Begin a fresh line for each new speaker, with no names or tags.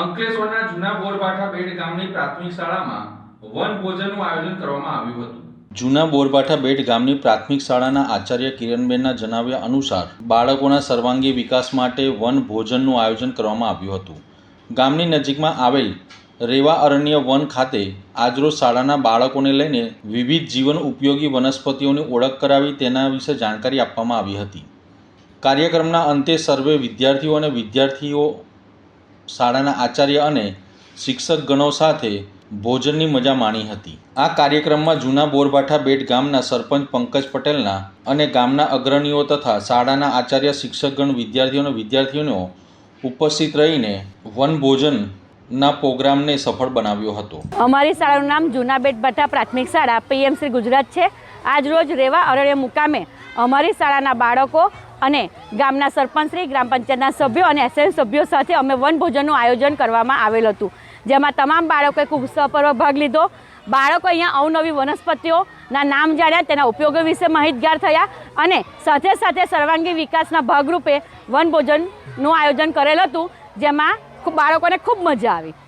અંકલેશ્વરના જૂના બોરબાઠા બેટ ગામની પ્રાથમિક શાળામાં વનભોજનનું આયોજન કરવામાં આવ્યું હતું। જૂના બોરબાઠા બેટ ગામની પ્રાથમિક શાળાના આચાર્ય કિરણબેનના જણાવ્યા અનુસાર બાળકોના સર્વાંગી વિકાસ માટે વનભોજનનું આયોજન કરવામાં આવ્યું હતું। ગામની નજીકમાં આવેલ રેવા અરણ્ય વન ખાતે આજરોજ શાળાના બાળકોને લઈને વિવિધ જીવન ઉપયોગી વનસ્પતિઓની ઓળખ કરાવી તેના વિશે જાણકારી આપવામાં આવી હતી। કાર્યક્રમના અંતે સર્વે વિદ્યાર્થીઓ અને વિદ્યાર્થીઓ શાળાના આચાર્ય અને શિક્ષકગણો સાથે ભોજનની મજા માણી હતી। આ કાર્યક્રમમાં જૂના બોરબાઠા બેટ ગામના સરપંચ પંકજ પટેલના અને ગામના અગ્રણીઓ તથા શાળાના આચાર્ય શિક્ષકગણ વિદ્યાર્થીઓ અને વિદ્યાર્થીઓનો ઉપસ્થિત રહીને વનભોજનના પ્રોગ્રામને સફળ બનાવ્યો હતો।
અમારી શાળાનું નામ જૂના બેટબાઠા પ્રાથમિક શાળા પીએમસી ગુજરાત છે। આજ રોજ રેવા અરણ્ય મુકામે અમારી શાળાના બાળકો અને ગામના સરપંચશ્રી, ગ્રામ પંચાયતના સભ્યો અને એસએન સભ્યો સાથે અમે વનભોજનનું આયોજન કરવામાં આવેલ હતું, જેમાં તમામ બાળકોએ ખૂબ ઉત્સાહપૂર્વક ભાગ લીધો। બાળકો અહીંયા અવનવી વનસ્પતિઓના નામ જાણ્યા, તેના ઉપયોગો વિશે માહિતગાર થયા અને સાથે સાથે સર્વાંગી વિકાસના ભાગરૂપે વનભોજનનું આયોજન કરેલ હતું, જેમાં બાળકોને ખૂબ મજા આવી।